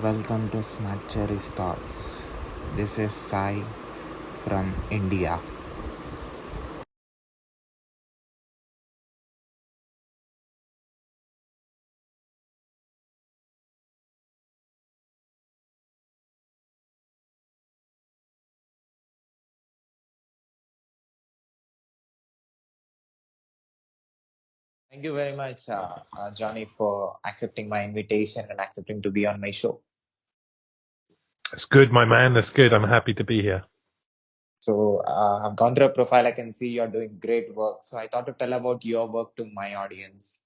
Welcome to Smart Cherry's Thoughts. This is Sai from India. Thank you very much, Johnny, for accepting my invitation and accepting to be on my show. That's good, my man. That's good. I'm happy to be here. So, I've gone through your profile. I can see you're doing great work. So, I thought to tell about your work to my audience.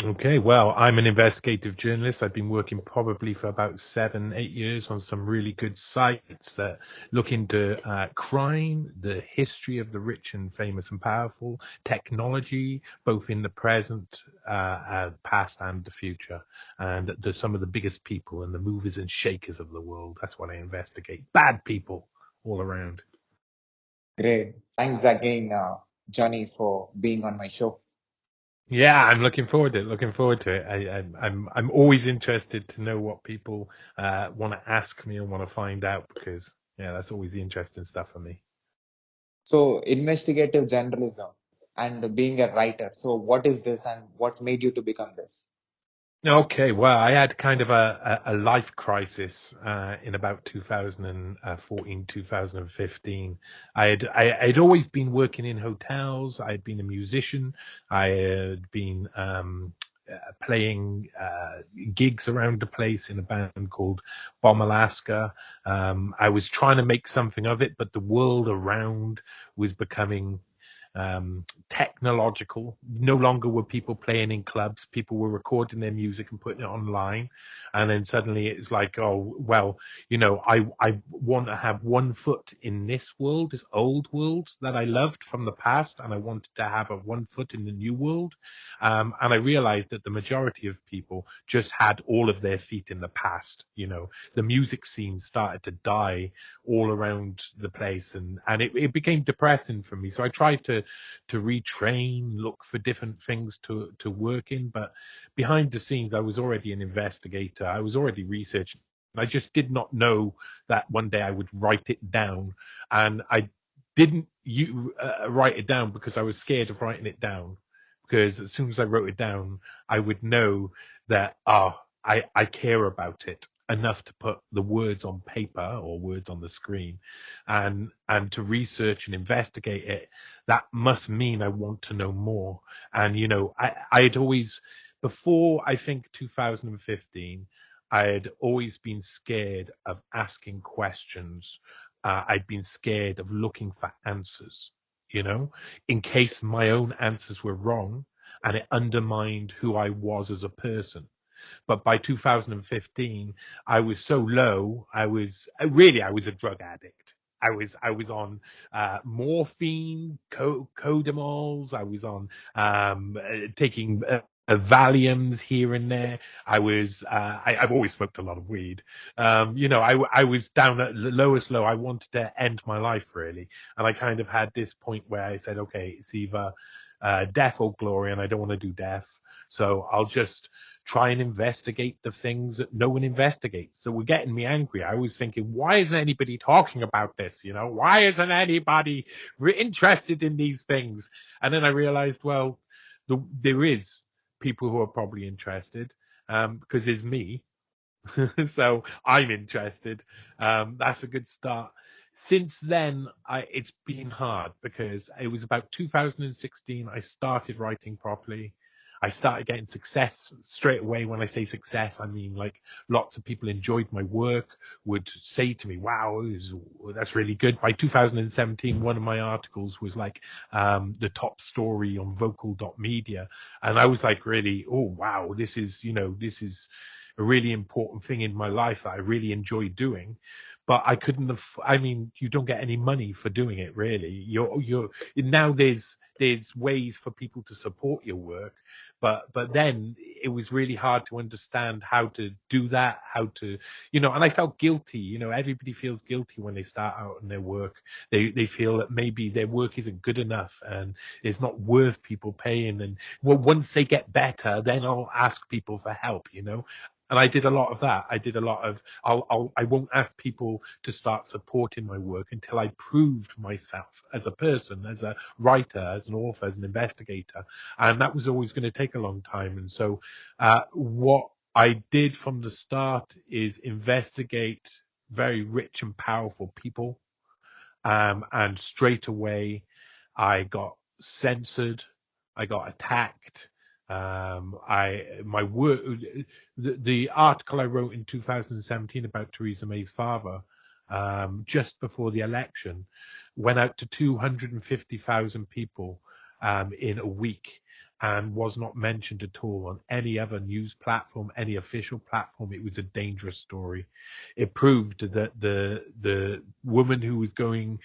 Okay, well, I'm an investigative journalist. I've been working probably for about 7, 8 years on some really good sites that look into crime, the history of the rich and famous and powerful, technology, both in the present, past, and the future, and some of the biggest people and the movers and shakers of the world. That's what I investigate. Bad people all around. Great. Thanks again, Johnny, for being on my show. Yeah, I'm looking forward to it. Looking forward to it. I'm always interested to know what people want to ask me and want to find out because yeah, that's always the interesting stuff for me. So, investigative journalism and being a writer. So, what is this and what made you to become this? Okay, well, I had kind of a life crisis in about 2014, 2015. I'd always been working in hotels. I had been a musician. I had been playing gigs around the place in a band called Bomb Alaska. I was trying to make something of it, but the world around was becoming technological. No longer were people playing in clubs. People were recording their music and putting it online. And then suddenly it's like, oh, well, I want to have one foot in this world, this old world that I loved from the past. And I wanted to have a one foot in the new world. And I realized that the majority of people just had all of their feet in the past. The music scene started to die all around the place and it became depressing for me. So I tried to retrain, look for different things to work in. But behind the scenes, I was already an investigator. I was already researching. I just did not know that one day I would write it down. And I didn't write it down because I was scared of writing it down. Because as soon as I wrote it down, I would know that, I care about it enough to put the words on paper or words on the screen and to research and investigate it. That must mean I want to know more. And I had always, before I think 2015, I had always been scared of asking questions. I'd been scared of looking for answers, in case my own answers were wrong and it undermined who I was as a person. But by 2015, I was so low. I was a drug addict. I was on morphine, codemols. I was on taking Valiums here and there. I've always smoked a lot of weed. I was down at the lowest low. I wanted to end my life really, and I kind of had this point where I said, okay, it's either death or glory, and I don't want to do death, so I'll just try and investigate the things that no one investigates. So we're getting me angry. I was thinking, why isn't anybody talking about this? Why isn't anybody interested in these things? And then I realized, well, there is people who are probably interested, because it's me. So I'm interested. That's a good start. Since then, it's been hard because it was about 2016 I started writing properly. I started getting success straight away. When I say success, I mean like lots of people enjoyed my work, would say to me, wow, that's really good. By 2017, one of my articles was like the top story on vocal.media. And I was like, really, oh, wow, this is a really important thing in my life that I really enjoy doing. But I couldn't have, I mean, you don't get any money for doing it really. Now there's ways for people to support your work, but then it was really hard to understand how to do that, and I felt guilty. Everybody feels guilty when they start out in their work. They feel that maybe their work isn't good enough and it's not worth people paying. And well, once they get better, then I'll ask people for help. And I did a lot of that. I did a lot of, I won't ask people to start supporting my work until I proved myself as a person, as a writer, as an author, as an investigator. And that was always going to take a long time. And so, what I did from the start is investigate very rich and powerful people. And straight away I got censored. I got attacked. My work, the article I wrote in 2017 about Theresa May's father, just before the election, went out to 250,000 people, in a week, and was not mentioned at all on any other news platform, any official platform. It was a dangerous story. It proved that the woman who was going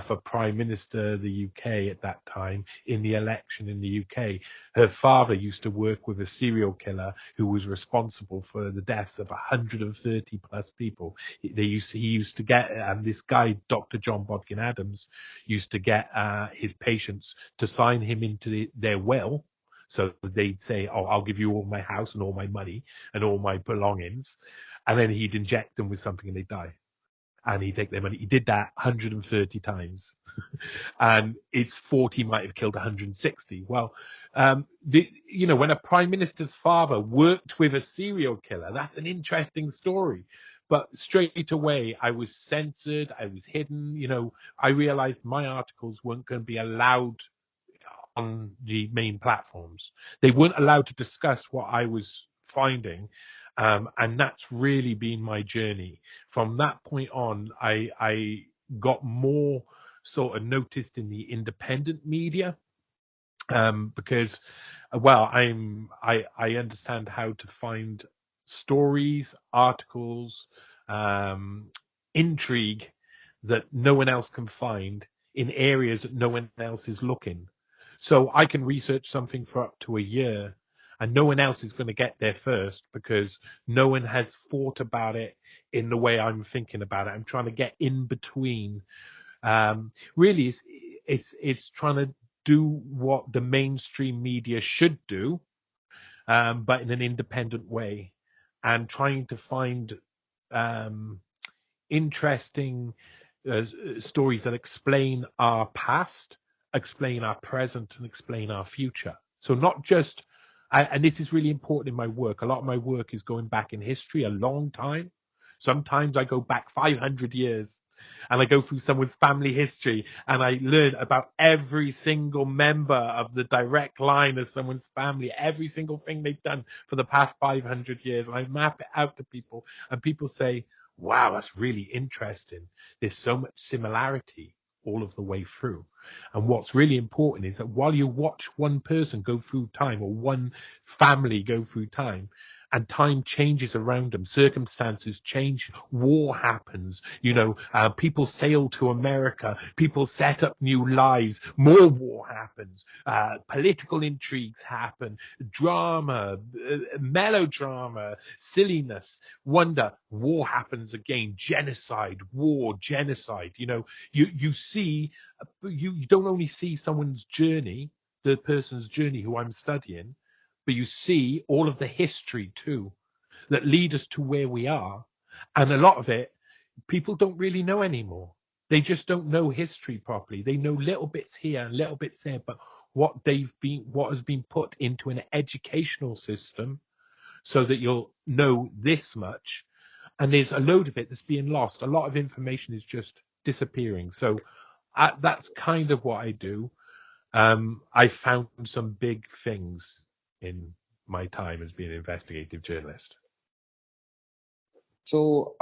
for Prime Minister of the UK at that time in the election in the UK, her father used to work with a serial killer who was responsible for the deaths of 130 plus people. He used to get, this guy, Dr. John Bodkin Adams, used to get his patients to sign him into their will. So they'd say, "Oh, I'll give you all my house and all my money and all my belongings," and then he'd inject them with something and they'd die. And he'd take their money. He did that 130 times, and it's 40 might have killed 160. Well, when a prime minister's father worked with a serial killer, that's an interesting story. But straight away, I was censored. I was hidden. I realized my articles weren't going to be allowed on the main platforms. They weren't allowed to discuss what I was finding. And that's really been my journey. From that point on, I got more sort of noticed in the independent media, because, well, I understand how to find stories, articles, intrigue that no one else can find in areas that no one else is looking. So I can research something for up to a year, and no one else is going to get there first because no one has thought about it in the way I'm thinking about it. I'm trying to get in between. Really, it's trying to do what the mainstream media should do, but in an independent way, and trying to find interesting stories that explain our past, explain our present, and explain our future. So not just, and this is really important in my work. A lot of my work is going back in history a long time. Sometimes I go back 500 years and I go through someone's family history and I learn about every single member of the direct line of someone's family, every single thing they've done for the past 500 years. And I map it out to people, and people say, "Wow, that's really interesting. There's so much similarity all of the way through." And what's really important is that while you watch one person go through time, or one family go through time, and time changes around them, circumstances change, war happens, people sail to America, people set up new lives, more war happens, political intrigues happen, drama, melodrama, silliness, wonder, war happens again, genocide, war, genocide. You see, you don't only see someone's journey, the person's journey who I'm studying, but you see all of the history too that lead us to where we are. And a lot of it, people don't really know anymore. They just don't know history properly. They know little bits here and little bits there, but what has been put into an educational system so that you'll know this much. And there's a load of it that's being lost. A lot of information is just disappearing. So that's kind of what I do. I found some big things in my time as being an investigative journalist. So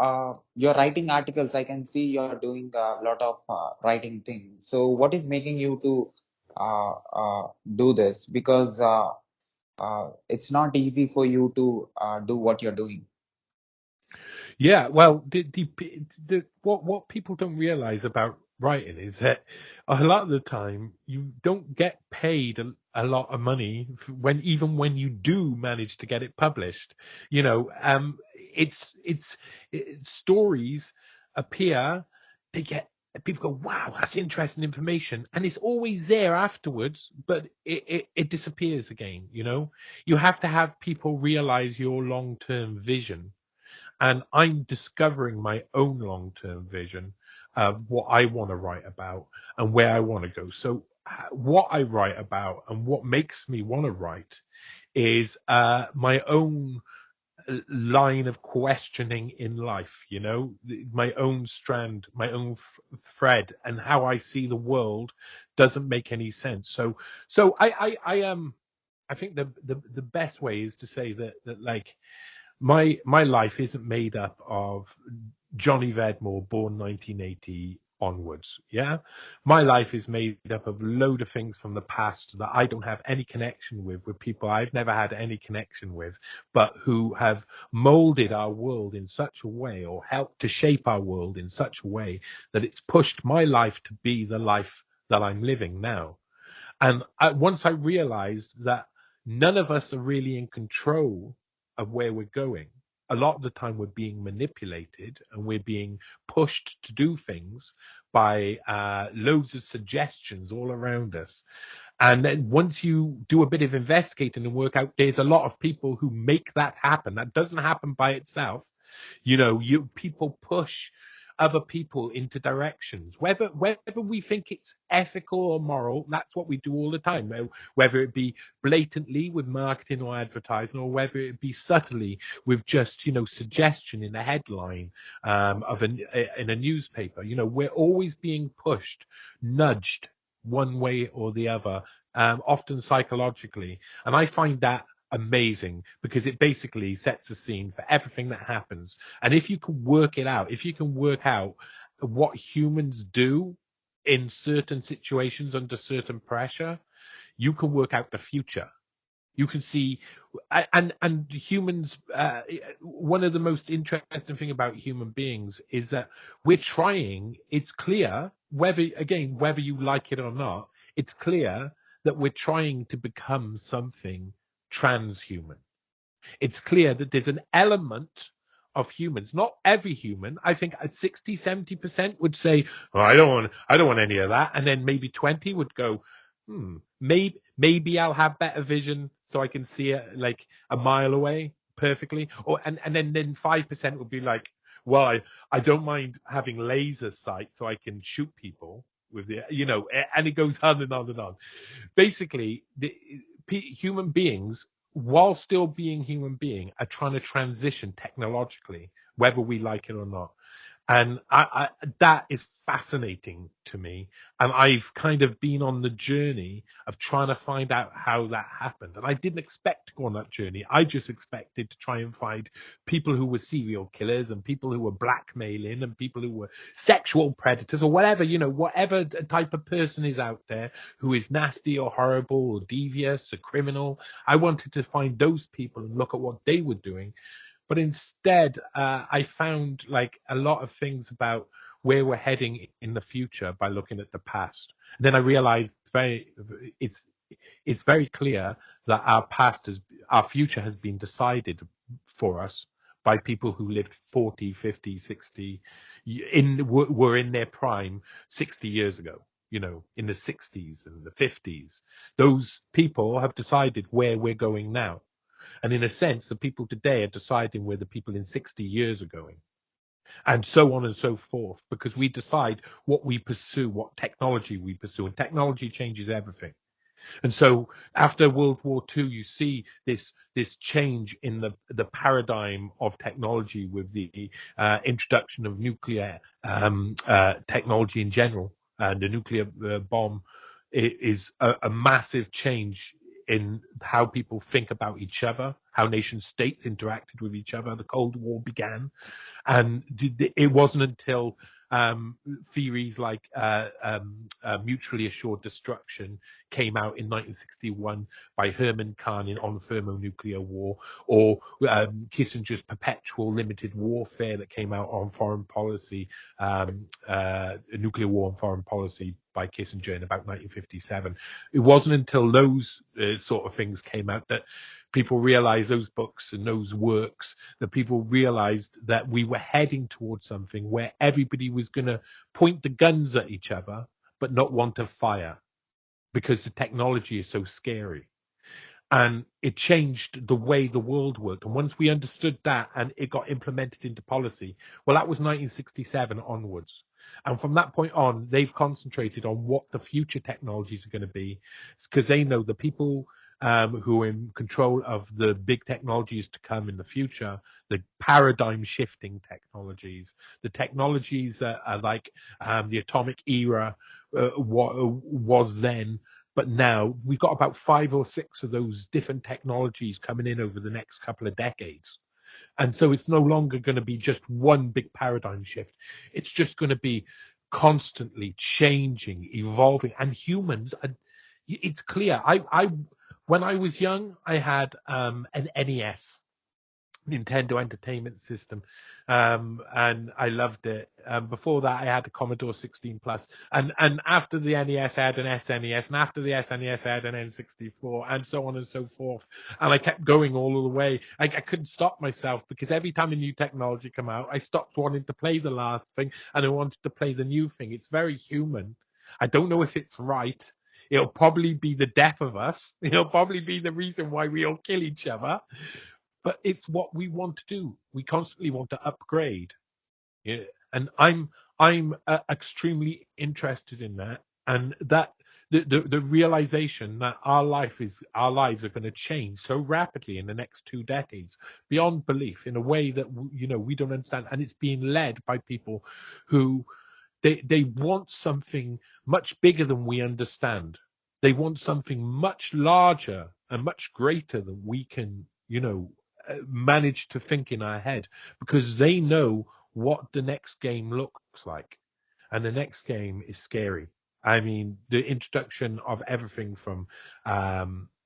you're writing articles. I can see you're doing a lot of writing things. So what is making you to do this? Because it's not easy for you to do what you're doing. Yeah, well, what people don't realize about writing is that a lot of the time you don't get paid a lot of money even when you do manage to get it published. It's stories appear, they get people go, wow, that's interesting information. And it's always there afterwards, but it disappears again, you know? You have to have people realize your long-term vision. And I'm discovering my own long-term vision of what I want to write about and where I want to go. So what I write about and what makes me want to write is my own line of questioning in life, you know, my own strand, my own thread, and how I see the world doesn't make any sense. So I think the best way is to say that like my life isn't made up of Johnny Vedmore, born 1980 onwards. Yeah, my life is made up of a load of things from the past that I don't have any connection with people I've never had any connection with, but who have molded our world in such a way, or helped to shape our world in such a way that it's pushed my life to be the life that I'm living now. And once I realized that none of us are really in control of where we're going, a lot of the time we're being manipulated and we're being pushed to do things by loads of suggestions all around us. And then once you do a bit of investigating and work out, there's a lot of people who make that happen. That doesn't happen by itself. You know, people push other people into directions, whether we think it's ethical or moral. That's what we do all the time, whether it be blatantly with marketing or advertising, or whether it be subtly with just, you know, suggestion in a headline in a newspaper. You know, we're always being pushed, nudged one way or the other, often psychologically. And I find that amazing, because it basically sets the scene for everything that happens. And if you can work it out, if you can work out what humans do in certain situations under certain pressure, you can work out the future. You can see, and humans, one of the most interesting thing about human beings is that we're trying, it's clear, whether you like it or not, it's clear that we're trying to become something transhuman. It's clear that there's an element of humans, not every human. I think 60, 70% would say, oh, I don't want any of that. And then maybe 20 would go, maybe I'll have better vision so I can see it like a mile away perfectly. Or, and then 5% would be like, well, I don't mind having laser sight so I can shoot people with the, you know, and it goes on and on and on. Basically, human beings, while still being human being, are trying to transition technologically, whether we like it or not. And that is fascinating to me. And I've kind of been on the journey of trying to find out how that happened. And I didn't expect to go on that journey. I just expected to try and find people who were serial killers and people who were blackmailing and people who were sexual predators or whatever, you know, whatever type of person is out there who is nasty or horrible or devious or criminal. I wanted to find those people and look at what they were doing. But instead, I found like a lot of things about where we're heading in the future by looking at the past. And then I realized it's very clear that our future has been decided for us by people who lived 40, 50, 60, were in their prime 60 years ago, you know, in the 60s and the 50s. Those people have decided where we're going now. And in a sense, the people today are deciding where the people in 60 years are going, and so on and so forth, because we decide what we pursue, what technology we pursue, and technology changes everything. And so after World War II, you see this change in the paradigm of technology with the introduction of nuclear technology in general. And the nuclear bomb is a massive change in how people think about each other, how nation states interacted with each other. The Cold War began. And it wasn't until theories like mutually assured destruction came out in 1961 by Herman Kahn on thermonuclear war, or Kissinger's perpetual limited warfare that came out on foreign policy, nuclear war and foreign policy by Kissinger in about 1957. It wasn't until those sort of things came out that people realized, those books and those works, that people realized that we were heading towards something where everybody was going to point the guns at each other, but not want to fire because the technology is so scary. And it changed the way the world worked. And once we understood that and it got implemented into policy, well, that was 1967 onwards. And from that point on, they've concentrated on what the future technologies are going to be, because they know the people who are in control of the big technologies to come in the future, the paradigm shifting technologies, the technologies that are like the atomic era was then. But now we've got about 5 or 6 of those different technologies coming in over the next couple of decades. And so it's no longer going to be just one big paradigm shift. It's just going to be constantly changing, evolving. And humans, it's clear. When I was young, I had an NES. Nintendo Entertainment System, and I loved it. Before that, I had the Commodore 16 Plus, and after the NES, I had an SNES, and after the SNES, I had an N64, and so on and so forth. And I kept going all the way. I couldn't stop myself because every time a new technology came out, I stopped wanting to play the last thing, and I wanted to play the new thing. It's very human. I don't know if it's right. It'll probably be the death of us. It'll probably be the reason why we all kill each other. But it's what we want to do. We constantly want to upgrade. Yeah. And I'm extremely interested in that. And that the realization that our lives are going to change so rapidly in the next 2 decades beyond belief in a way that, we don't understand. And it's being led by people who they want something much bigger than we understand. They want something much larger and much greater than we can, manage to think in our head, because they know what the next game looks like. And the next game is scary. I mean, the introduction of everything from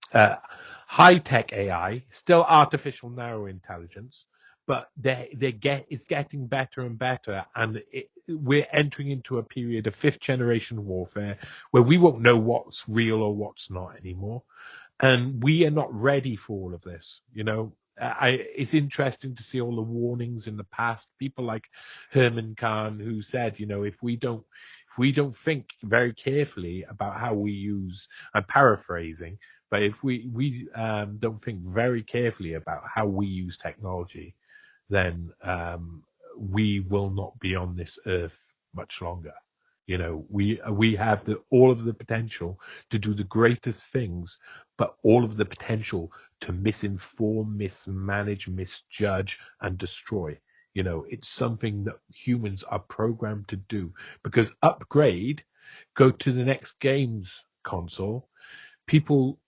high-tech AI, still artificial narrow intelligence, but it's getting better and better. And we're entering into a period of 5th generation warfare where we won't know what's real or what's not anymore. And we are not ready for all of this, it's interesting to see all the warnings in the past. People like Herman Kahn, who said, if we don't think very carefully about how we use, I'm paraphrasing, but if we don't think very carefully about how we use technology, then we will not be on this earth much longer. We have all of the potential to do the greatest things, but all of the potential to misinform, mismanage, misjudge, and destroy. It's something that humans are programmed to do, because upgrade, go to the next games console. People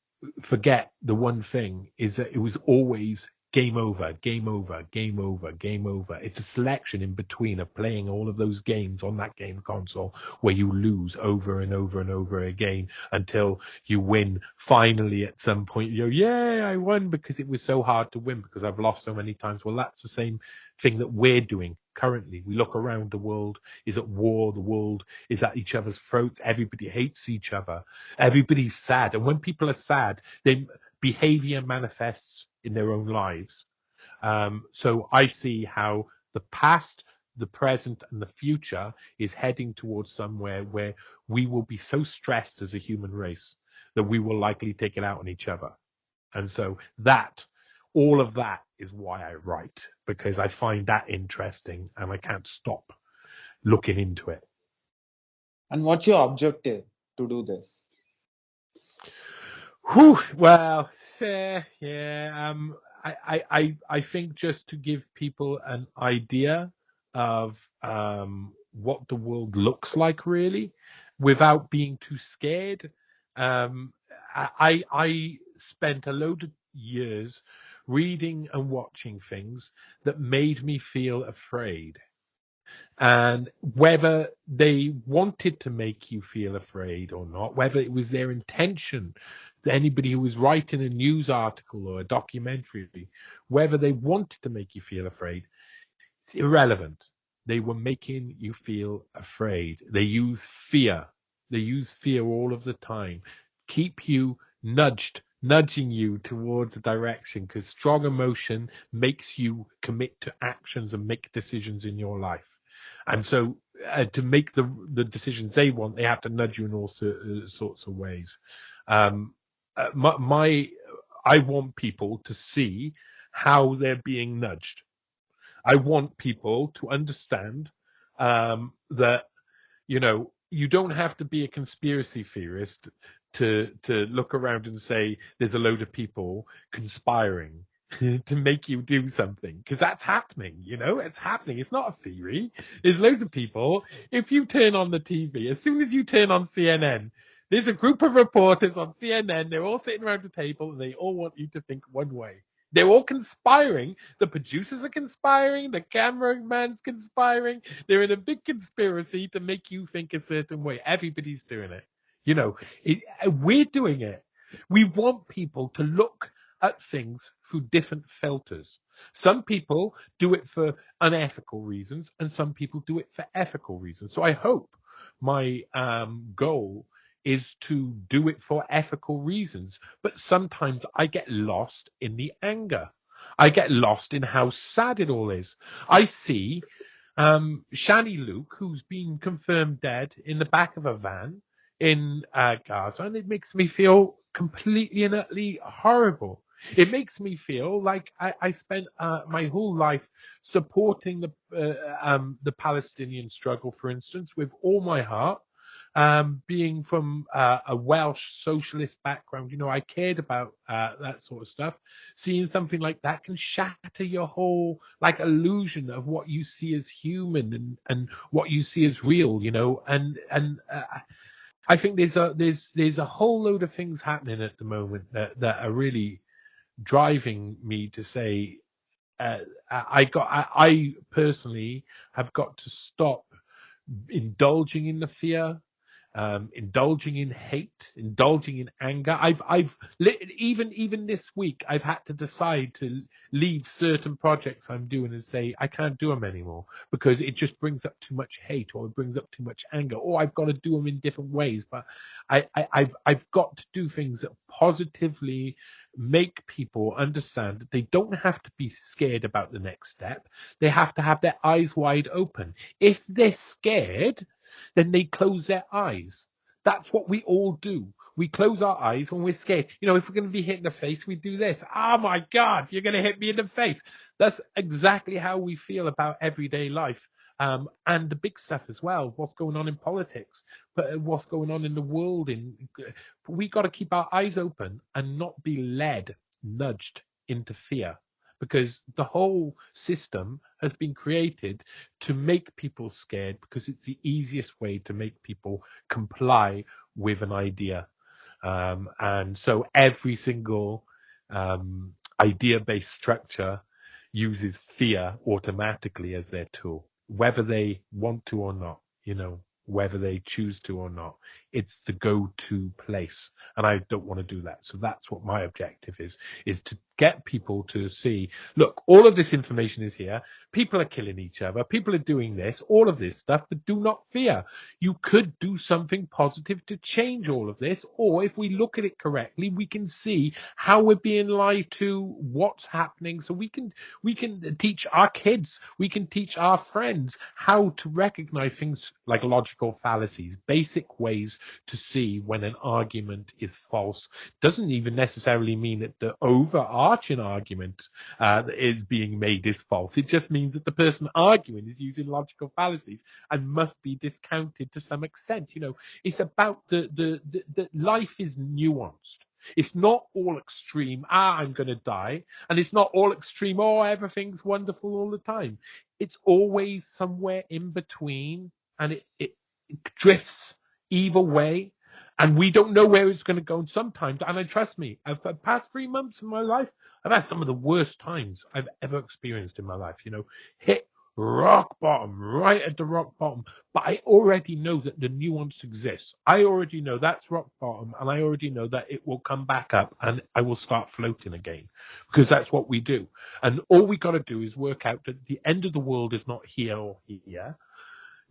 forget the one thing is that it was always game over, game over, game over, game over. It's a selection in between of playing all of those games on that game console where you lose over and over and over again until you win finally at some point. You go, yeah, I won, because it was so hard to win because I've lost so many times. Well, that's the same thing that we're doing currently. We look around, the world is at war. The world is at each other's throats. Everybody hates each other. Everybody's sad. And when people are sad, their behavior manifests in their own lives. So I see how the past, the present, and the future is heading towards somewhere where we will be so stressed as a human race that we will likely take it out on each other. And so all of that is why I write, because I find that interesting and I can't stop looking into it. And what's your objective to do this? Well, yeah. I think just to give people an idea of what the world looks like, really, without being too scared. I spent a load of years reading and watching things that made me feel afraid. And whether they wanted to make you feel afraid or not, whether it was their intention, anybody who was writing a news article or a documentary, whether they wanted to make you feel afraid, it's irrelevant. They were making you feel afraid. They use fear. They use fear all of the time. Keep you nudged nudging you towards a direction, because strong emotion makes you commit to actions and make decisions in your life. And so to make the decisions they want, they have to nudge you in all sorts of ways. I want people to see how they're being nudged. I want people to understand that, you know, you don't have to be a conspiracy theorist to look around and say there's a load of people conspiring to make you do something, because that's happening. You know, it's happening. It's not a theory. There's loads of people. If you turn on the TV, as soon as you turn on CNN, there's a group of reporters on CNN. They're all sitting around a table and they all want you to think one way. They're all conspiring. The producers are conspiring. The cameraman's conspiring. They're in a big conspiracy to make you think a certain way. Everybody's doing it. You know, we're doing it. We want people to look at things through different filters. Some people do it for unethical reasons, and some people do it for ethical reasons. So I hope my goal is to do it for ethical reasons. But sometimes I get lost in the anger. I get lost in how sad it all is. I see Shani Luke, who's been confirmed dead, in the back of a van in Gaza, and it makes me feel completely and utterly horrible. It makes me feel like I spent my whole life supporting the Palestinian struggle, for instance, with all my heart. Being from a Welsh socialist background, you know, I cared about that sort of stuff. Seeing something like that can shatter your whole like illusion of what you see as human and what you see as real, you know. And I think there's a whole load of things happening at the moment that are really driving me to say, I personally have got to stop indulging in the fear, indulging in hate, indulging in anger. Even this week, I've had to decide to leave certain projects I'm doing and say I can't do them anymore because it just brings up too much hate, or it brings up too much anger, or I've got to do them in different ways. But I've got to do things that positively make people understand that they don't have to be scared about the next step. They have to have their eyes wide open. If they're scared, then they close their eyes. That's what we all do. We close our eyes when we're scared. You know, if we're going to be hit in the face, we do this. Oh my God, you're going to hit me in the face. That's exactly how we feel about everyday life. And the big stuff as well, what's going on in politics, but what's going on in the world. We got to keep our eyes open and not be nudged into fear, because the whole system has been created to make people scared, because it's the easiest way to make people comply with an idea. And so every single idea-based structure uses fear automatically as their tool, whether they want to or not, you know, whether they choose to or not. It's the go-to place. And I don't want to do that. So that's what my objective is to get people to see, look, all of this information is here. People are killing each other. People are doing this, all of this stuff, but do not fear. You could do something positive to change all of this. Or if we look at it correctly, we can see how we're being lied to, what's happening. So we can teach our kids, we can teach our friends how to recognize things like logical fallacies, basic ways to see when an argument is false. Doesn't even necessarily mean that the overarching argument that is being made is false. It just means that the person arguing is using logical fallacies and must be discounted to some extent. You know, it's about the life is nuanced. It's not all extreme, I'm going to die. And it's not all extreme, everything's wonderful all the time. It's always somewhere in between, and it drifts either way. And we don't know where it's going to go. And sometimes, and trust me, for the past 3 months of my life, I've had some of the worst times I've ever experienced in my life. You know, hit rock bottom, right at the rock bottom. But I already know that the nuance exists. I already know that's rock bottom, and I already know that it will come back up and I will start floating again, because that's what we do. And all we got to do is work out that the end of the world is not here or here.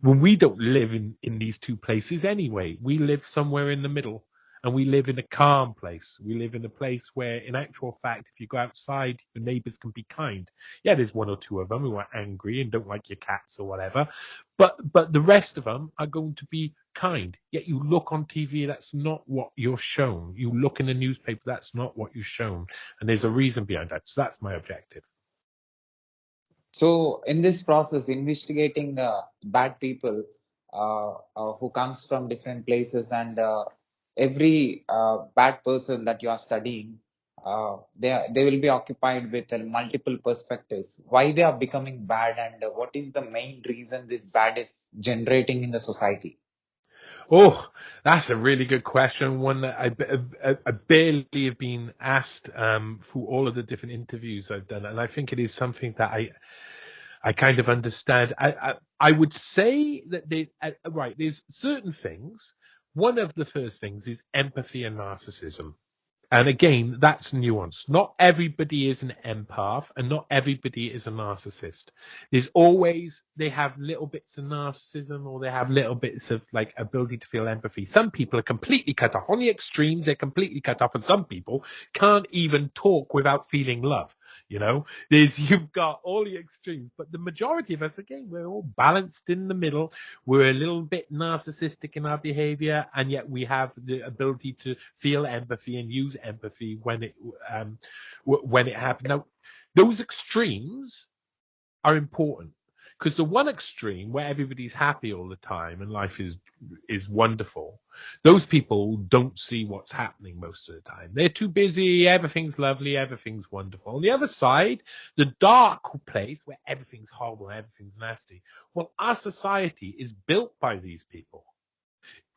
When we don't live in these two places anyway, we live somewhere in the middle. And we live in a calm place. We live in a place where, in actual fact, if you go outside, your neighbors can be kind. Yeah, there's one or two of them who are angry and don't like your cats or whatever, but the rest of them are going to be kind. Yet you look on TV, that's not what you're shown. You look in the newspaper, that's not what you're shown. And there's a reason behind that. So that's my objective. So in this process, investigating bad people who comes from different places, and every bad person that you are studying, they will be occupied with multiple perspectives. Why they are becoming bad, and what is the main reason this bad is generating in the society? Oh, that's a really good question. One that I barely have been asked through all of the different interviews I've done, and I think it is something that I kind of understand. I would say that there's certain things. One of the first things is empathy and narcissism. And again, that's nuanced. Not everybody is an empath and not everybody is a narcissist. They have little bits of narcissism or they have little bits of like ability to feel empathy. Some people are completely cut off. On the extremes, they're completely cut off. And some people can't even talk without feeling love. You've got all the extremes, but the majority of us, again, we're all balanced in the middle. We're a little bit narcissistic in our behavior, and yet we have the ability to feel empathy and use empathy when it happens. Now, those extremes are important because the one extreme where everybody's happy all the time and life is wonderful, those people don't see what's happening most of the time. They're too busy. Everything's lovely. Everything's wonderful. On the other side, the dark place where everything's horrible, everything's nasty. Well, our society is built by these people.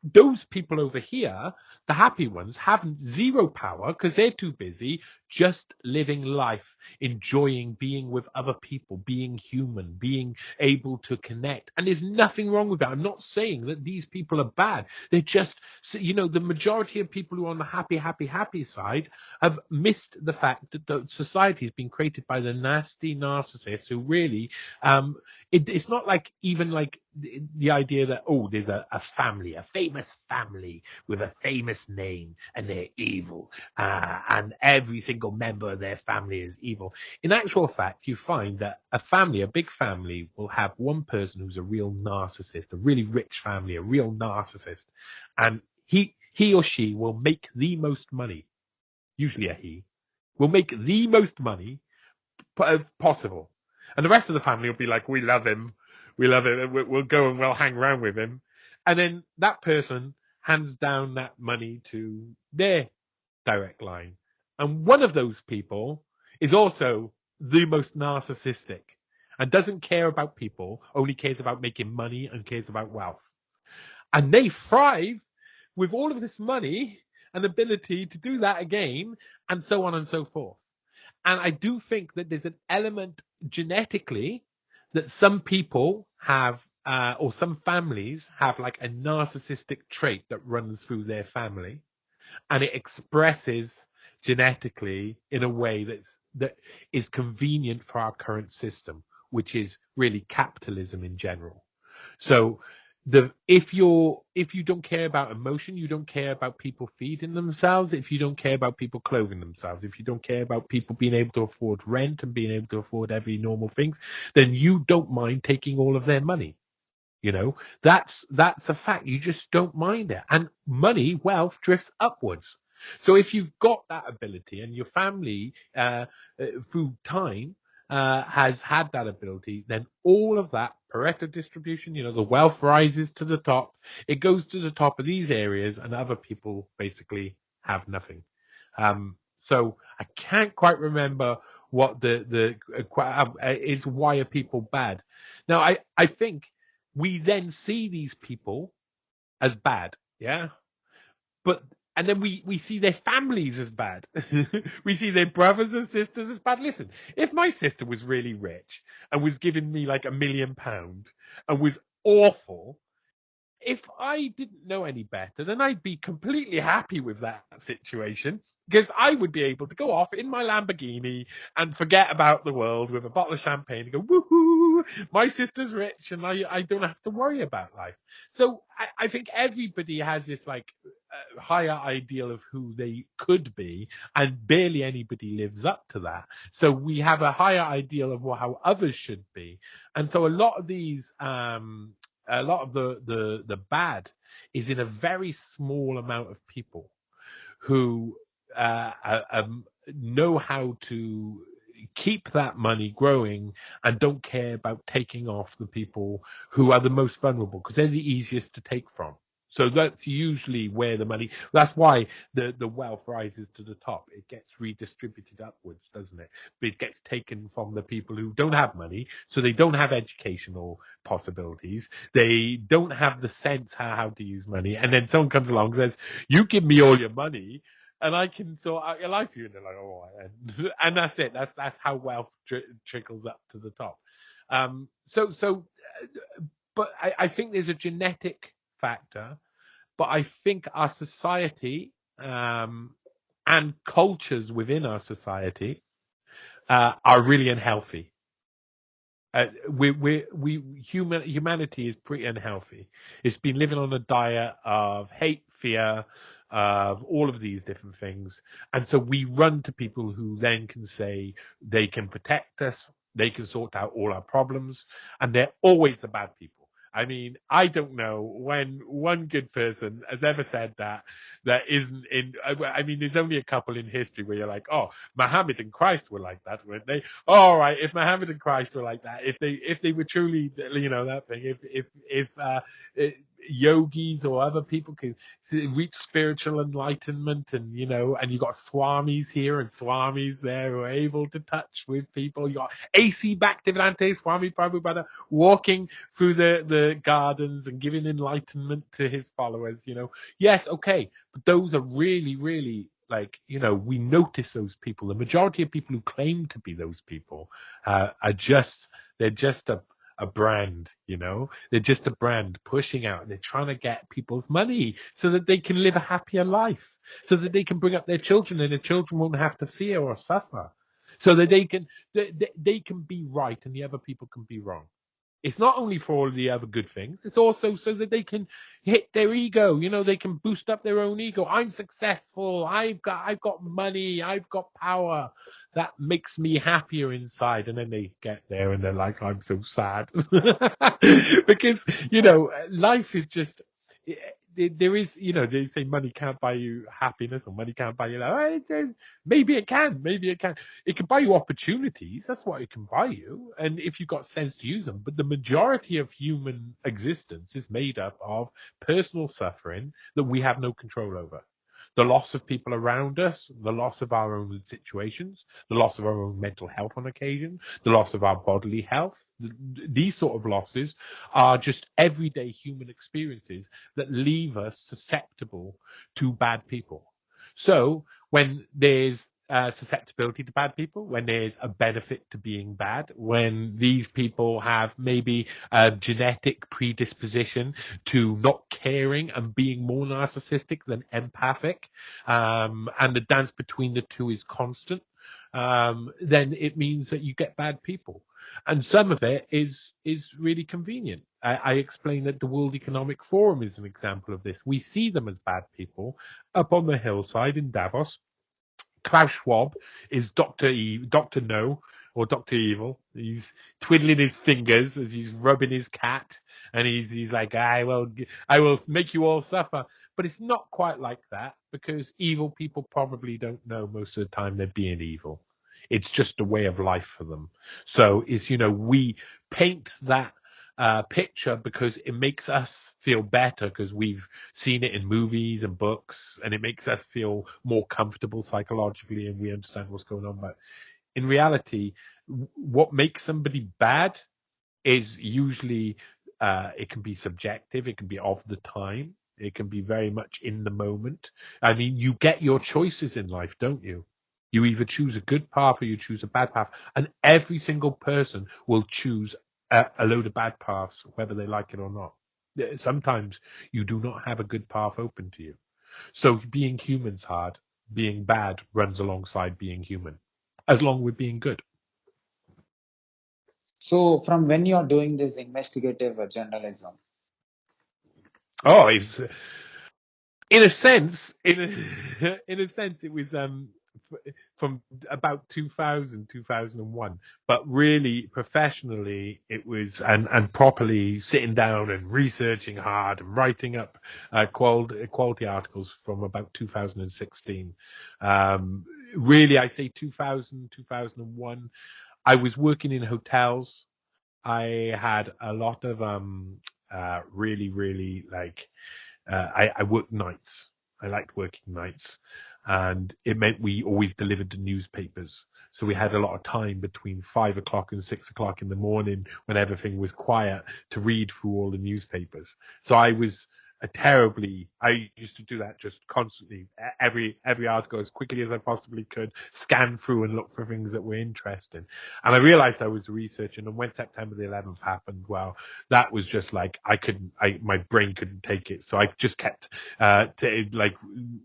Those people over here, the happy ones, have zero power because they're too busy just living life, enjoying being with other people, being human, being able to connect. And there's nothing wrong with that. I'm not saying that these people are bad. They're just, the majority of people who are on the happy side have missed the fact that the society has been created by the nasty narcissists who really, it's not like even like the idea that, there's a family, a famous family with a famous name and they're evil, and every single member of their family is evil. In actual fact, you find that a big family will have one person who's a real narcissist, a really rich family, a real narcissist, and he or she will make the most money. Usually a he will make the most money possible. And the rest of the family will be like, we love him, and we'll go and we'll hang around with him. And then that person hands down that money to their direct line. And one of those people is also the most narcissistic and doesn't care about people, only cares about making money and cares about wealth. And they thrive with all of this money and ability to do that again, and so on and so forth. And I do think that there's an element genetically that some people have, or some families have like a narcissistic trait that runs through their family, and it expresses genetically in a way that is convenient for our current system, which is really capitalism in general. So if you don't care about emotion, you don't care about people feeding themselves, if you don't care about people clothing themselves, if you don't care about people being able to afford rent and being able to afford every normal things, then you don't mind taking all of their money. That's a fact. You just don't mind it. And money, wealth drifts upwards. So if you've got that ability and your family, through time, has had that ability, then all of that Pareto distribution, the wealth rises to the top. It goes to the top of these areas and other people basically have nothing. So I can't quite remember what is why are people bad. Now, I think we then see these people as bad, yeah? And then we see their families as bad. We see their brothers and sisters as bad. Listen, if my sister was really rich and was giving me like £1 million and was awful, if I didn't know any better, then I'd be completely happy with that situation because I would be able to go off in my Lamborghini and forget about the world with a bottle of champagne and go, woohoo, my sister's rich and I don't have to worry about life. So I think everybody has this like higher ideal of who they could be, and barely anybody lives up to that. So we have a higher ideal of how others should be, and so a lot of these, a lot of the bad is in a very small amount of people who know how to keep that money growing and don't care about taking off the people who are the most vulnerable, because they're the easiest to take from. So that's usually where the money, that's why the wealth rises to the top. It gets redistributed upwards, doesn't it? But it gets taken from the people who don't have money, so they don't have educational possibilities. They don't have the sense how to use money. And then someone comes along and says, you give me all your money and I can sort out your life for you. And they're like, oh, and that's it. That's how wealth trickles up to the top. But I think there's a genetic factor, but I think our society, and cultures within our society, are really unhealthy. Humanity is pretty unhealthy. It's been living on a diet of hate, fear, of all of these different things. And so we run to people who then can say they can protect us, they can sort out all our problems, and they're always the bad people. I mean, I don't know when one good person has ever said that isn't in. I mean, there's only a couple in history where you're like, oh, Muhammad and Christ were like that, weren't they? All right, if Muhammad and Christ were like that, if they were truly, that thing, if yogis or other people could reach spiritual enlightenment, and and you got swamis here and swamis there who are able to touch with people. You got A.C. Bhaktivedanta Swami Prabhupada walking through the gardens and giving enlightenment to his followers. Yes, okay, but those are really, really, we notice those people. The majority of people who claim to be those people they're just a brand, they're just a brand pushing out, and they're trying to get people's money so that they can live a happier life, so that they can bring up their children and their children won't have to fear or suffer, so that they can be right and the other people can be wrong. It's not only for all the other good things, it's also so that they can hit their ego. They can boost up their own ego. I'm successful. I've got money. I've got power. That makes me happier inside. And then they get there and they're like, I'm so sad. Because, life is just, there is, they say money can't buy you happiness or money can't buy you love. Maybe it can. It can buy you opportunities. That's what it can buy you. And if you've got sense to use them. But the majority of human existence is made up of personal suffering that we have no control over. The loss of people around us, the loss of our own situations, the loss of our own mental health on occasion, the loss of our bodily health. These sort of losses are just everyday human experiences that leave us susceptible to bad people. So when there's susceptibility to bad people, when there's a benefit to being bad, when these people have maybe a genetic predisposition to not caring and being more narcissistic than empathic, and the dance between the two is constant, then it means that you get bad people. And some of it is really convenient. I explained that the World Economic Forum is an example of this. We see them as bad people up on the hillside in Davos. Klaus Schwab is Dr. No, or Dr. Evil. He's twiddling his fingers as he's rubbing his cat, and he's like, I will make you all suffer. But it's not quite like that, because evil people probably don't know most of the time they're being evil. It's just a way of life for them. So we paint that picture because it makes us feel better, because we've seen it in movies and books, and it makes us feel more comfortable psychologically, and we understand what's going on. But in reality, what makes somebody bad is usually it can be subjective, it can be of the time, it can be very much in the moment. I mean, you get your choices in life, don't you? You either choose a good path or you choose a bad path, and every single person will choose a load of bad paths, whether they like it or not. Sometimes you do not have a good path open to you. So being human's hard. Being bad runs alongside being human, as long with being good. So from when you're doing this investigative journalism? Oh, in a sense, in a sense, it was from about 2000, 2001. But really, professionally, it was and properly sitting down and researching hard and writing up quality articles from about 2016. Really, I say 2000, 2001. I was working in hotels. I had a lot of really like I worked nights. I liked working nights, and it meant we always delivered the newspapers. So we had a lot of time between 5 o'clock and 6 o'clock in the morning when everything was quiet to read through all the newspapers. So I used to do that just constantly, every article as quickly as I possibly could, scan through and look for things that were interesting. And I realized I was researching, and when September the 11th happened, well, that was just like, my brain couldn't take it. So I just kept, like,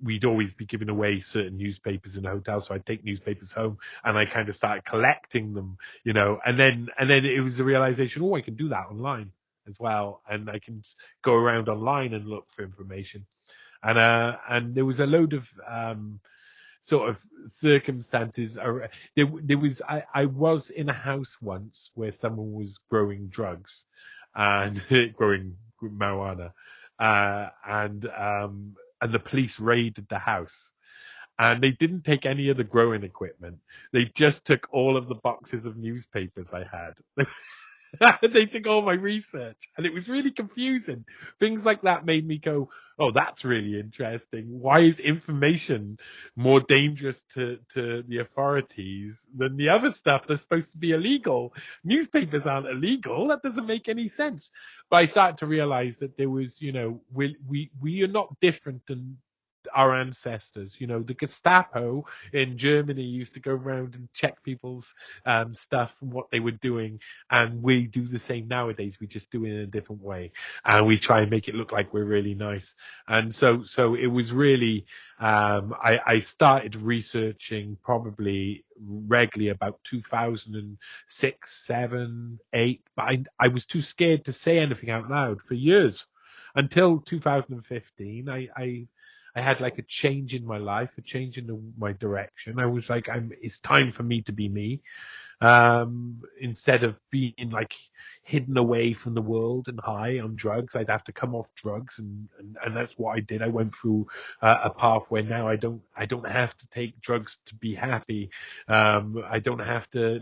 we'd always be giving away certain newspapers in the hotel. So I'd take newspapers home and I kind of started collecting them, and then it was the realization, I can do that online as well, and I can go around online and look for information. And there was a load of sort of circumstances. I was in a house once where someone was growing drugs and growing marijuana, and the police raided the house. And they didn't take any of the growing equipment. They just took all of the boxes of newspapers I had. They took all my research, and it was really confusing. Things like that made me go, oh, that's really interesting. Why is information more dangerous to the authorities than the other stuff that's supposed to be illegal? Newspapers aren't illegal. That doesn't make any sense. But I started to realize that there was, we are not different than our ancestors. The Gestapo in Germany used to go around and check people's stuff and what they were doing, and we do the same nowadays. We just do it in a different way, and we try and make it look like we're really nice. And so it was really, I started researching probably regularly about 2006, 7, 8, but I was too scared to say anything out loud for years until 2015. I had like a change in my life, a change in my direction. I was like, it's time for me to be me. Instead of being like hidden away from the world and high on drugs, I'd have to come off drugs, and that's what I did. I went through a path where now I don't have to take drugs to be happy. I don't have to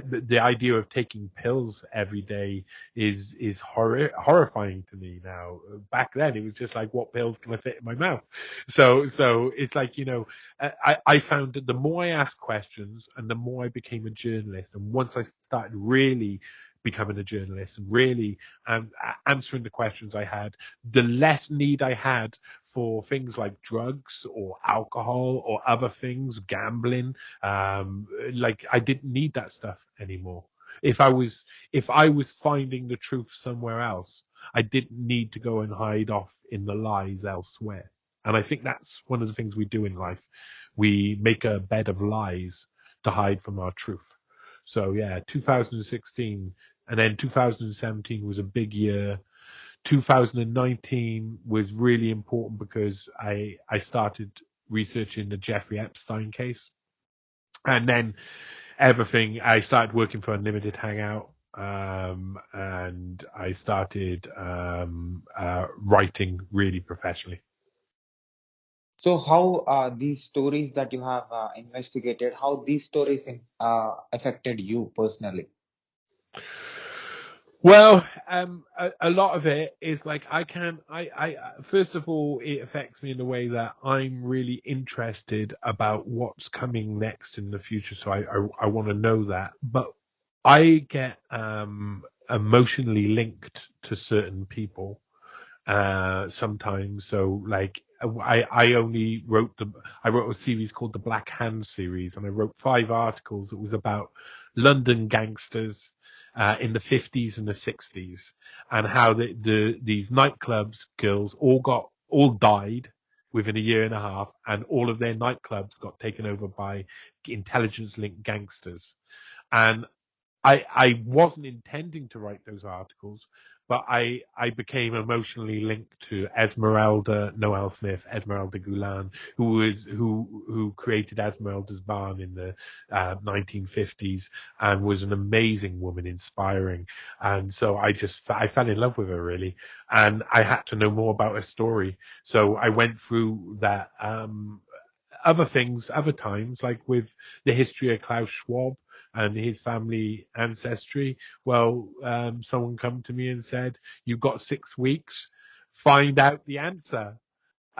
the idea of taking pills every day is horrifying to me now. Back then it was just like, what pills can I fit in my mouth? So it's like, I found that the more I asked questions and the more I became a journalist, and once I started really becoming a journalist and really answering the questions I had, the less need I had for things like drugs or alcohol or other things, gambling. Like, I didn't need that stuff anymore. If I was finding the truth somewhere else, I didn't need to go and hide off in the lies elsewhere. And I think that's one of the things we do in life. We make a bed of lies to hide from our truth. So yeah, 2016, and then 2017 was a big year. 2019 was really important because I started researching the Jeffrey Epstein case. And then I started working for Unlimited Hangout. And I started writing really professionally. So how these stories that you have investigated, how these stories affected you personally? Well, a lot of it is like, first of all, it affects me in the way that I'm really interested about what's coming next in the future. So I want to know that, but I get emotionally linked to certain people sometimes. So like, I wrote a series called the Black Hand series, and I wrote 5 articles. It was about London gangsters in the 50s and the 60s, and how these nightclubs girls all died within a year and a half, and all of their nightclubs got taken over by intelligence linked gangsters. And I wasn't intending to write those articles, but I became emotionally linked to Esmeralda Noel Smith, Esmeralda Gulan, who created Esmeralda's Barn in the 1950s and was an amazing woman, inspiring. And so I fell in love with her really, and I had to know more about her story. So I went through that. Other things, other times, like with the history of Klaus Schwab and his family ancestry. Well, someone come to me and said, "You've got 6 weeks. Find out the answer."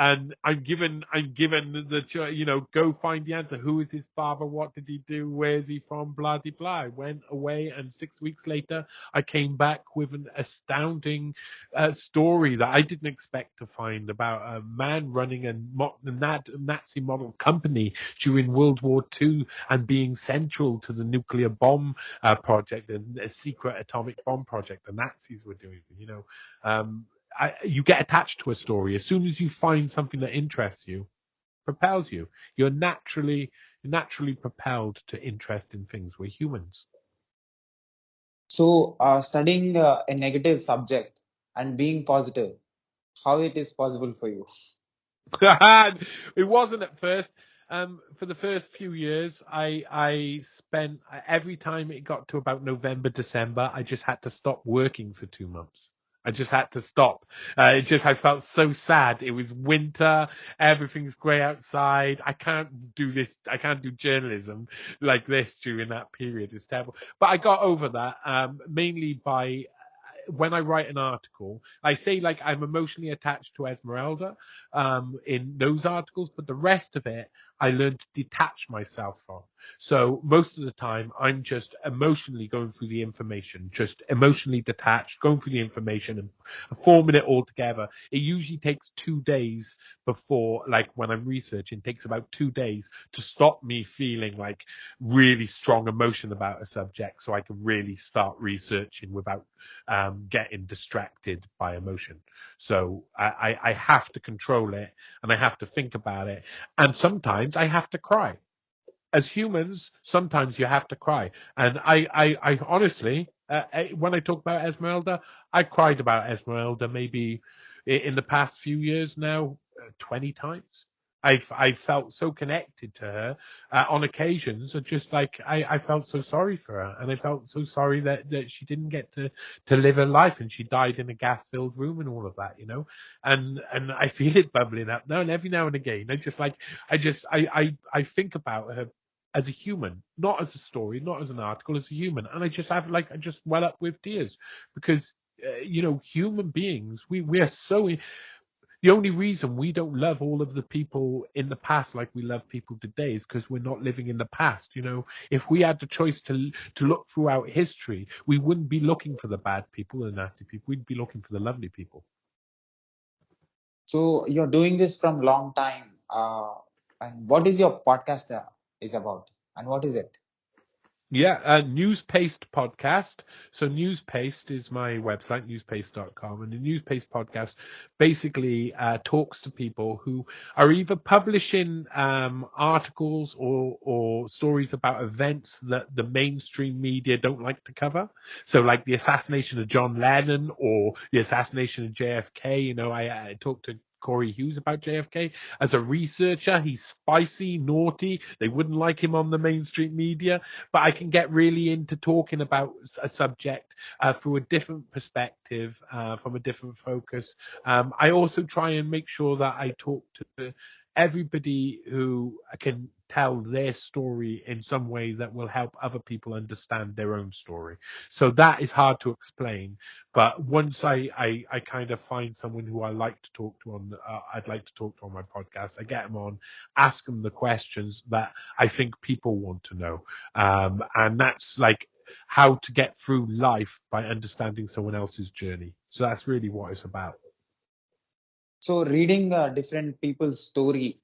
And I'm given go find the answer. Who is his father? What did he do? Where is he from? Blah, blah, blah. I went away, and 6 weeks later, I came back with an astounding story that I didn't expect to find about a man running a Nazi model company during World War II and being central to the nuclear bomb project and a secret atomic bomb project the Nazis were doing. You get attached to a story as soon as you find something that interests you, propels you. You're naturally propelled to interest in things. We're humans. So, studying a negative subject and being positive, how it is possible for you? It wasn't at first. For the first few years, I spent every time it got to about November, December, I just had to stop working for 2 months. I just had to stop. I felt so sad. It was winter. Everything's grey outside. I can't do this. I can't do journalism like this during that period. It's terrible. But I got over that, mainly by when I write an article, I say like I'm emotionally attached to Esmeralda in those articles, but the rest of it I learned to detach myself from. So most of the time I'm just emotionally going through the information, just emotionally detached, going through the information and forming it all together. It usually takes 2 days before, like when I'm researching, it takes about 2 days to stop me feeling like really strong emotion about a subject so I can really start researching without getting distracted by emotion. So I have to control it and I have to think about it. And sometimes I have to cry. As humans, sometimes you have to cry. And I honestly, when I talk about Esmeralda, I cried about Esmeralda maybe in the past few years now, 20 times. I felt so connected to her on occasions. Just like I felt so sorry for her, and I felt so sorry that she didn't get to live her life, and she died in a gas-filled room and all of that. And I feel it bubbling up now and every now and again. I think about her as a human, not as a story, not as an article, as a human, and I just well up with tears because human beings, we are so. The only reason we don't love all of the people in the past like we love people today is because we're not living in the past. If we had the choice to look throughout history, we wouldn't be looking for the bad people and nasty people. We'd be looking for the lovely people. So, you're doing this from long time. And what is your podcast is about? And what is it? Yeah, NEWSPASTE podcast. So NEWSPASTE is my website, newspaste.com. And the NEWSPASTE podcast basically talks to people who are either publishing articles or stories about events that the mainstream media don't like to cover. So like the assassination of John Lennon or the assassination of JFK. I talked to Corey Hughes about JFK. As a researcher, he's spicy, naughty. They wouldn't like him on the mainstream media, but I can get really into talking about a subject through a different perspective, from a different focus. I also try and make sure that I talk to everybody who can tell their story in some way that will help other people understand their own story. So that is hard to explain. But once I kind of find someone who I like to talk to I'd like to talk to on my podcast, I get them on, ask them the questions that I think people want to know. And that's like how to get through life by understanding someone else's journey. So that's really what it's about. So, reading different people's story,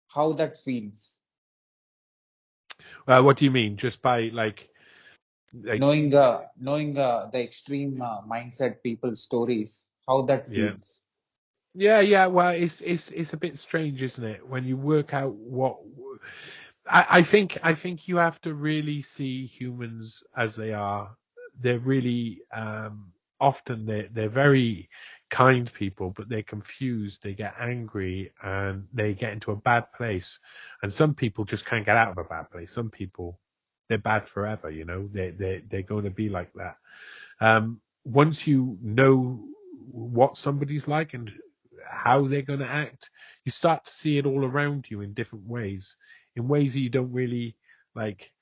how that feels, What do you mean? Just by like knowing the extreme mindset people's stories, how that yeah. feels. Yeah. Well, it's a bit strange, isn't it? When you work out I think you have to really see humans as they are. They're really often they're very kind people, but they're confused, they get angry, and they get into a bad place. And some people just can't get out of a bad place. Some people they're bad forever. You know, they're going to be like that. Once you know what somebody's like and how they're going to act, you start to see it all around you in different ways, in ways that you don't really like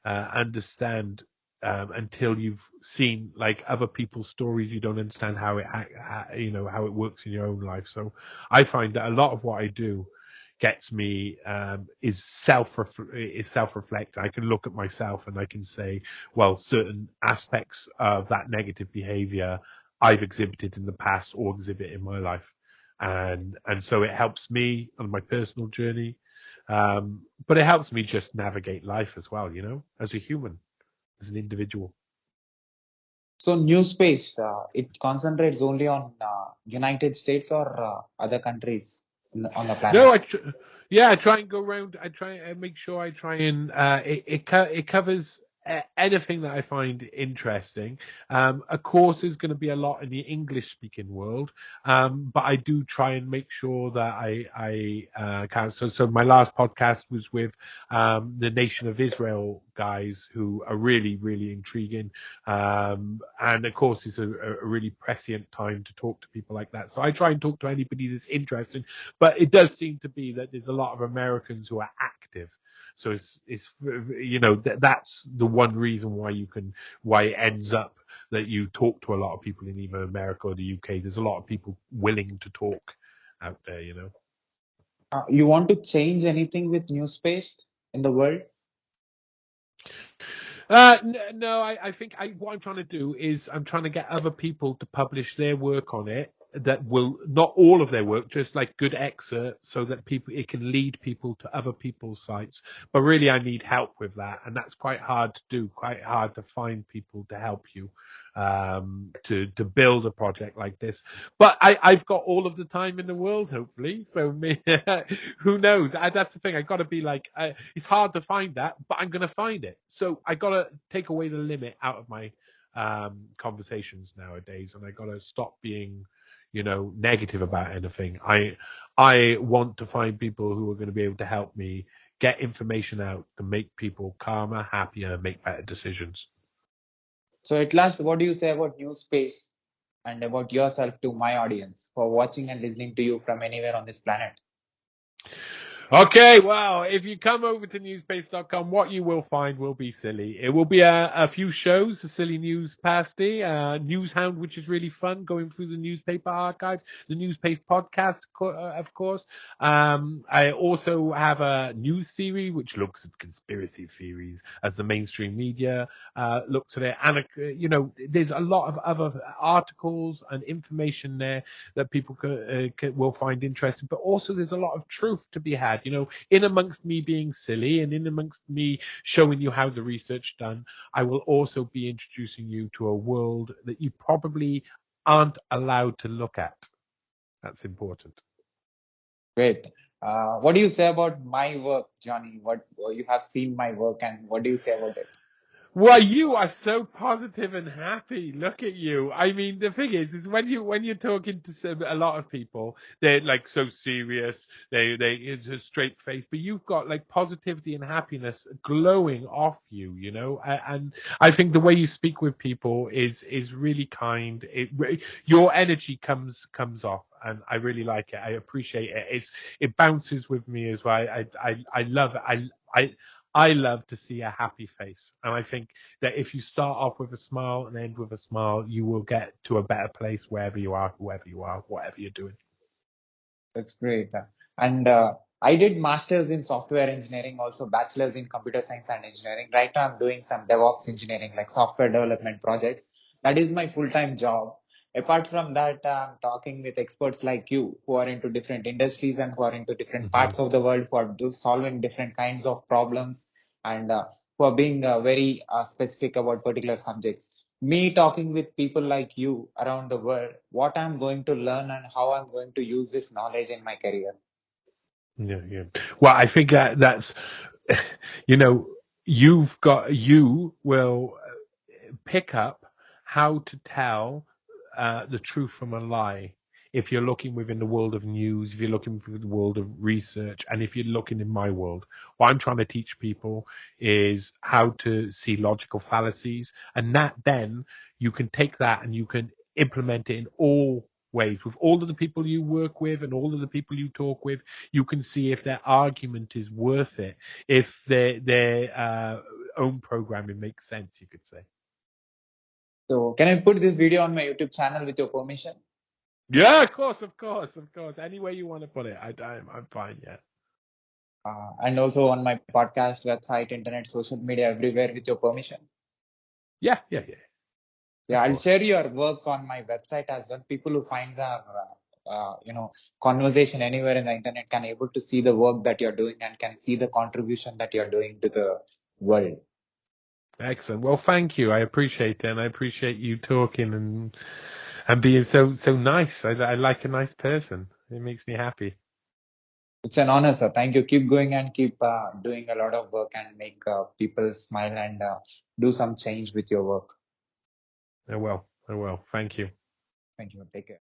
understand until you've seen like other people's stories. You don't understand how it, how it works in your own life. So I find that a lot of what I do gets me is self-reflect. I can look at myself and I can say, well, certain aspects of that negative behavior I've exhibited in the past or exhibit in my life, and so it helps me on my personal journey, but it helps me just navigate life as well, as a human, as an individual. So New Space, it concentrates only on United States or other countries on the planet. No, I try and go around. I try and make sure I try and it covers anything that I find interesting. Of course, there's going to be a lot in the English-speaking world, but I do try and make sure that I can. So my last podcast was with the Nation of Israel guys, who are really, really intriguing. And of course, it's a really prescient time to talk to people like that. So I try and talk to anybody that's interested. But it does seem to be that there's a lot of Americans who are active. So it's that's the one reason why it ends up that you talk to a lot of people in either America or the UK. There's a lot of people willing to talk out there, You want to change anything with New Space in the world? No, I think what I'm trying to do is I'm trying to get other people to publish their work on it, that will, not all of their work, just like good excerpts, so that it can lead people to other people's sites. But really, I need help with that, and that's quite hard to do. Quite hard to find people to help you to build a project like this. But I've got all of the time in the world, hopefully. So who knows? That's the thing. I got to be like, it's hard to find that, but I'm going to find it. So I got to take away the limit out of my conversations nowadays, and I got to stop being negative about anything. I want to find people who are going to be able to help me get information out to make people calmer, happier, and make better decisions. So at last, what do you say about New Space and about yourself to my audience for watching and listening to you from anywhere on this planet? Okay, well, if you come over to newspace.com, what you will find will be silly. It will be a few shows, a silly news pasty, Newshound, which is really fun, going through the newspaper archives, the Newspace podcast, of course. I also have a news theory, which looks at conspiracy theories as the mainstream media looks at it. And, there's a lot of other articles and information there that people will find interesting, but also there's a lot of truth to be had, in amongst me being silly and in amongst me showing you how the research done. I will also be introducing you to a world that you probably aren't allowed to look at. That's important. Great. What do you say about my work, Johnny? What you have seen my work, and what do you say about it? Well, you are so positive and happy. Look at you. I mean, the thing is when you're talking to a lot of people, they're like so serious. It's a straight face, but you've got like positivity and happiness glowing off you. And I think the way you speak with people is really kind. Your energy comes off, and I really like it. I appreciate it. It bounces with me as well. I love it. I love to see a happy face. And I think that if you start off with a smile and end with a smile, you will get to a better place wherever you are, whoever you are, whatever you're doing. That's great. And I did masters in software engineering, also bachelor's in computer science and engineering. Right now I'm doing some DevOps engineering, like software development projects. That is my full-time job. Apart from that, I'm talking with experts like you who are into different industries and who are into different parts of the world, who are solving different kinds of problems, and who are being very specific about particular subjects. Me talking with people like you around the world, what I'm going to learn and how I'm going to use this knowledge in my career. Yeah. Well, I think that's you know, you will pick up how to tell the truth from a lie. If you're looking within the world of news, if you're looking for the world of research, and if you're looking in my world, what I'm trying to teach people is how to see logical fallacies, and that then you can take that and you can implement it in all ways with all of the people you work with and all of the people you talk with. You can see if their argument is worth it, if their own programming makes sense, you could say. So can I put this video on my YouTube channel with your permission? Yeah, of course. Any way you want to put it, I'm fine. Yeah. And also on my podcast, website, internet, social media, everywhere with your permission. Yeah. Yeah, Of I'll course. share your work on my website as well. People who finds our conversation anywhere in the internet can able to see the work that you're doing and can see the contribution that you're doing to the world. Excellent. Well, thank you. I appreciate it, and I appreciate you talking and being so nice. I like a nice person. It makes me happy. It's an honor, sir. Thank you. Keep going and keep doing a lot of work and make people smile and do some change with your work. I will. Thank you. Thank you. Take care.